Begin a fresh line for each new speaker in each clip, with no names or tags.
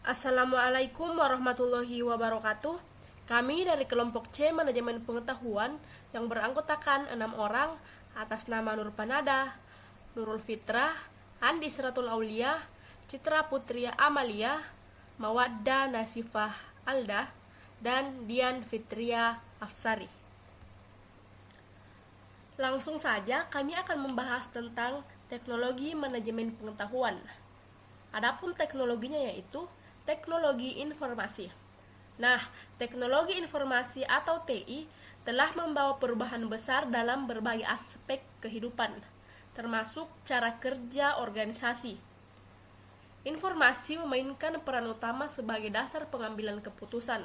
Assalamualaikum warahmatullahi wabarakatuh. Kami dari kelompok C Manajemen Pengetahuan yang beranggotakan 6 orang atas nama Nur Panada, Nurul Fitrah, Andi Seratul Aulia, Citra Putria Amalia, Mawadda Nasifah Alda, dan Dian Fitria Afsari. Langsung saja kami akan membahas tentang teknologi manajemen pengetahuan. Adapun teknologinya yaitu teknologi informasi. Nah, teknologi informasi atau TI telah membawa perubahan besar dalam berbagai aspek kehidupan, termasuk cara kerja organisasi. Informasi memainkan peran utama sebagai dasar pengambilan keputusan.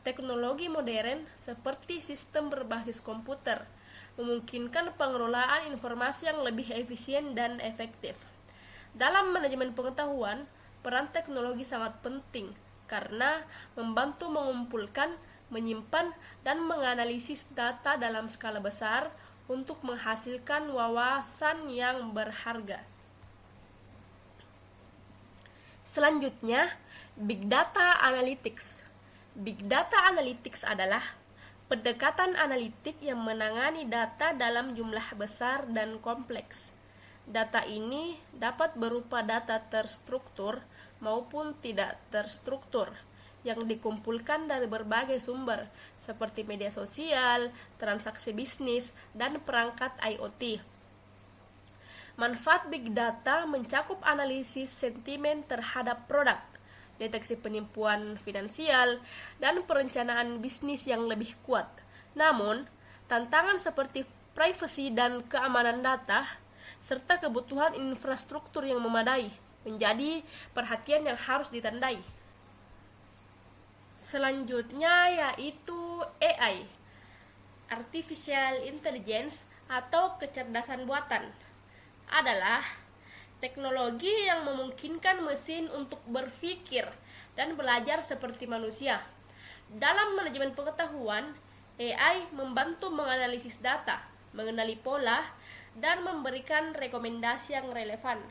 Teknologi modern seperti sistem berbasis komputer memungkinkan pengelolaan informasi yang lebih efisien dan efektif. Dalam manajemen pengetahuan, peran teknologi sangat penting karena membantu mengumpulkan, menyimpan, dan menganalisis data dalam skala besar untuk menghasilkan wawasan yang berharga. Selanjutnya, Big Data Analytics. Big Data Analytics adalah pendekatan analitik yang menangani data dalam jumlah besar dan kompleks. Data ini dapat berupa data terstruktur maupun tidak terstruktur yang dikumpulkan dari berbagai sumber seperti media sosial, transaksi bisnis, dan perangkat IoT. Manfaat Big Data mencakup analisis sentimen terhadap produk, deteksi penipuan finansial, dan perencanaan bisnis yang lebih kuat. Namun, tantangan seperti privasi dan keamanan data serta kebutuhan infrastruktur yang memadai menjadi perhatian yang harus ditandai. Selanjutnya yaitu AI, Artificial Intelligence atau kecerdasan buatan, adalah teknologi yang memungkinkan mesin untuk berpikir dan belajar seperti manusia. Dalam manajemen pengetahuan, AI membantu menganalisis data, mengenali pola, dan memberikan rekomendasi yang relevan.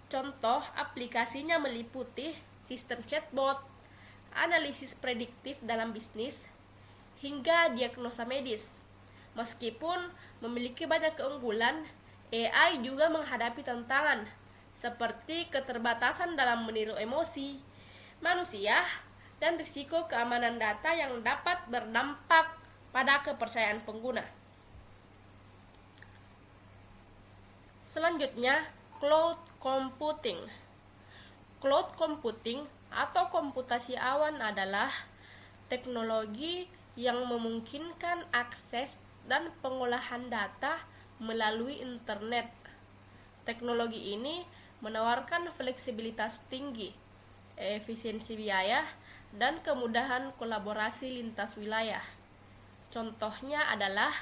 Contoh aplikasinya meliputi sistem chatbot, analisis prediktif dalam bisnis, hingga diagnosa medis. Meskipun memiliki banyak keunggulan, AI juga menghadapi tantangan seperti keterbatasan dalam meniru emosi manusia dan risiko keamanan data yang dapat berdampak pada kepercayaan pengguna. Selanjutnya, cloud computing. Cloud computing atau komputasi awan adalah teknologi yang memungkinkan akses dan pengolahan data melalui internet. Teknologi ini menawarkan fleksibilitas tinggi, efisiensi biaya, dan kemudahan kolaborasi lintas wilayah. Contohnya adalah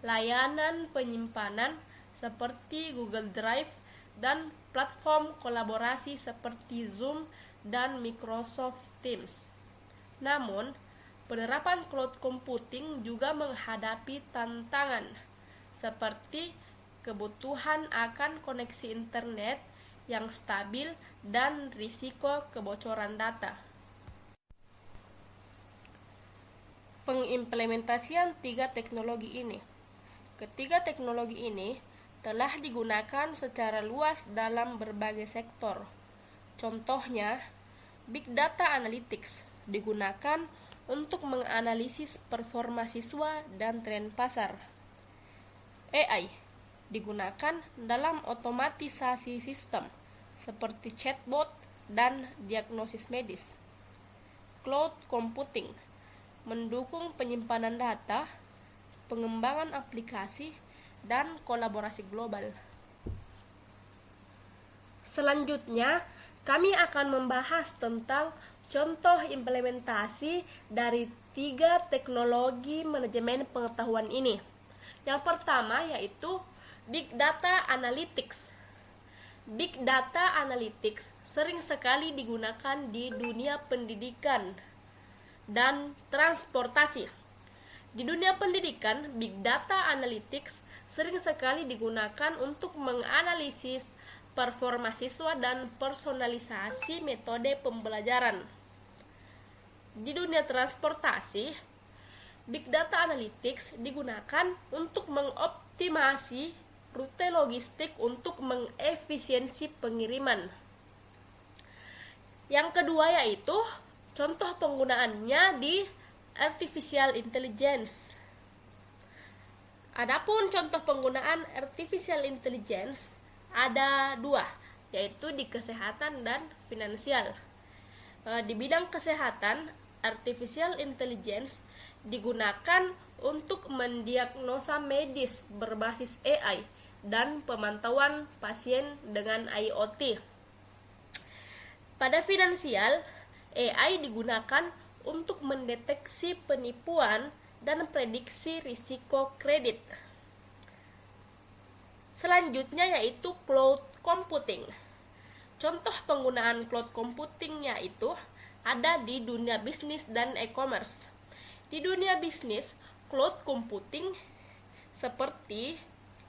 layanan penyimpanan seperti Google Drive dan platform kolaborasi seperti Zoom dan Microsoft Teams. Namun, penerapan cloud computing juga menghadapi tantangan seperti kebutuhan akan koneksi internet yang stabil dan risiko kebocoran data. Pengimplementasian tiga teknologi ini. Ketiga teknologi ini telah digunakan secara luas dalam berbagai sektor. Contohnya, Big Data Analytics digunakan untuk menganalisis performa siswa dan tren pasar. AI digunakan dalam otomatisasi sistem seperti chatbot dan diagnosis medis. Cloud computing mendukung penyimpanan data, pengembangan aplikasi, dan kolaborasi global. Selanjutnya, kami akan membahas tentang contoh implementasi dari tiga teknologi manajemen pengetahuan ini. Yang pertama yaitu Big Data Analytics. Big Data Analytics sering sekali digunakan di dunia pendidikan dan transportasi. Di dunia pendidikan, Big Data Analytics sering sekali digunakan untuk menganalisis performa siswa, dan personalisasi metode pembelajaran. Di dunia transportasi, Big Data Analytics digunakan untuk mengoptimasi rute logistik untuk mengefisiensi pengiriman. Yang kedua yaitu contoh penggunaannya di artificial intelligence. Adapun contoh penggunaan artificial intelligence ada dua, yaitu di kesehatan dan finansial. Di bidang kesehatan, artificial intelligence digunakan untuk mendiagnosa medis berbasis AI dan pemantauan pasien dengan IoT. Pada finansial, AI digunakan untuk mendeteksi penipuan dan prediksi risiko kredit. Selanjutnya yaitu cloud computing. Contoh penggunaan cloud computing yaitu ada di dunia bisnis dan e-commerce. Di dunia bisnis, cloud computing seperti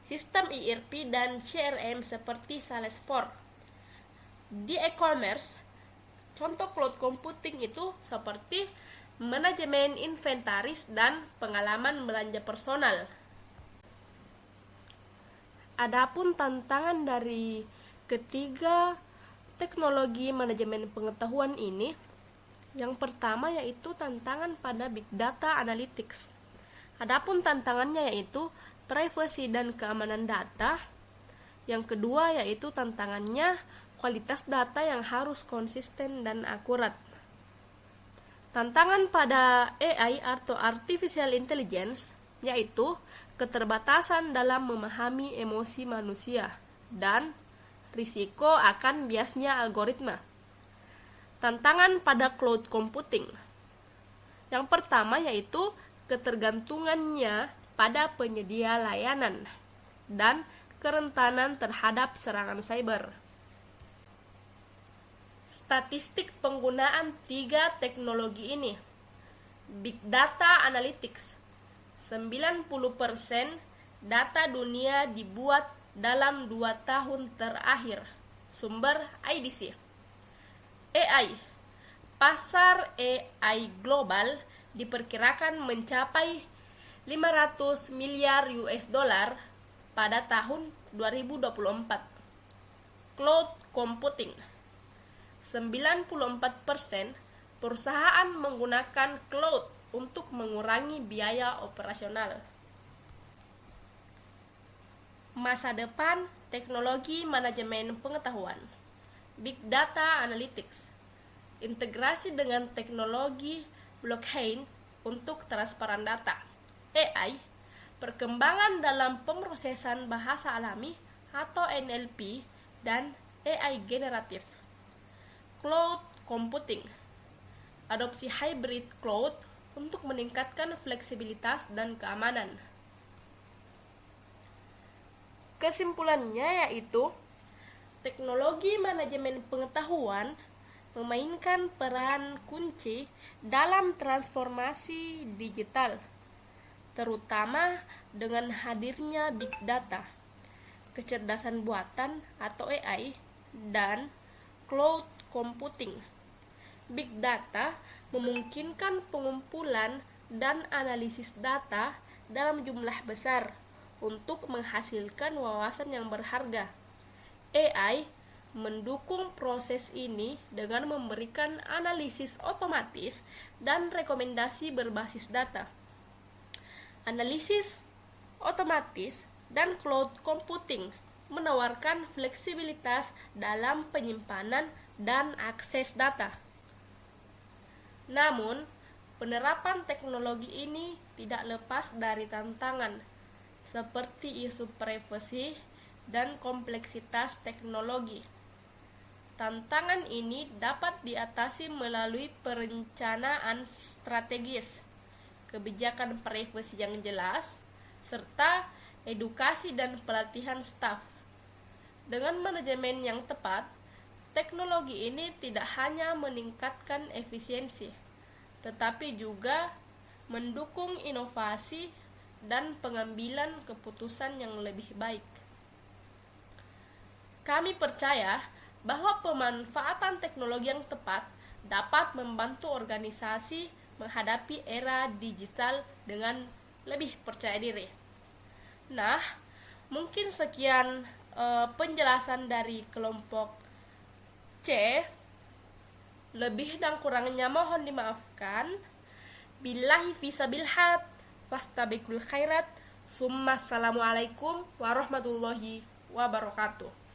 sistem ERP dan CRM seperti Salesforce. Di e-commerce, contoh cloud computing itu seperti manajemen inventaris dan pengalaman belanja personal. Adapun tantangan dari ketiga teknologi manajemen pengetahuan ini, yang pertama yaitu tantangan pada Big Data Analytics. Adapun tantangannya yaitu privasi dan keamanan data. Yang kedua yaitu tantangannya kualitas data yang harus konsisten dan akurat. Tantangan pada AI atau Artificial Intelligence yaitu keterbatasan dalam memahami emosi manusia dan risiko akan biasnya algoritma. Tantangan pada cloud computing. Yang pertama yaitu ketergantungannya pada penyedia layanan dan kerentanan terhadap serangan cyber. Statistik penggunaan tiga teknologi ini. Big Data Analytics. 90% data dunia dibuat dalam 2 tahun terakhir. Sumber IDC. AI. Pasar AI global diperkirakan mencapai 500 miliar US dollar pada tahun 2024. Cloud computing. 94% perusahaan menggunakan cloud untuk mengurangi biaya operasional. Masa depan teknologi manajemen pengetahuan. Big Data Analytics. Integrasi dengan teknologi blockchain untuk transparan data. AI. Perkembangan dalam pemrosesan bahasa alami atau NLP dan AI generatif. Cloud computing. Adopsi hybrid cloud untuk meningkatkan fleksibilitas dan keamanan. Kesimpulannya yaitu teknologi manajemen pengetahuan memainkan peran kunci dalam transformasi digital, terutama dengan hadirnya big data, kecerdasan buatan atau AI, dan cloud computing. Big data memungkinkan pengumpulan dan analisis data dalam jumlah besar untuk menghasilkan wawasan yang berharga. AI mendukung proses ini dengan memberikan analisis otomatis dan rekomendasi berbasis data. Analisis otomatis dan cloud computing menawarkan fleksibilitas dalam penyimpanan dan akses data. Namun, penerapan teknologi ini tidak lepas dari tantangan seperti isu privasi dan kompleksitas teknologi. Tantangan ini dapat diatasi melalui perencanaan strategis, kebijakan privasi yang jelas, serta edukasi dan pelatihan staf. Dengan manajemen yang tepat, teknologi ini tidak hanya meningkatkan efisiensi, tetapi juga mendukung inovasi dan pengambilan keputusan yang lebih baik. Kami percaya bahwa pemanfaatan teknologi yang tepat dapat membantu organisasi menghadapi era digital dengan lebih percaya diri. Nah, mungkin sekian penjelasan dari kelompok C. Lebih dan kurangnya mohon dimaafkan. Billahi fisabilhat, fastabikul khairat. Assalamualaikum warahmatullahi wabarakatuh.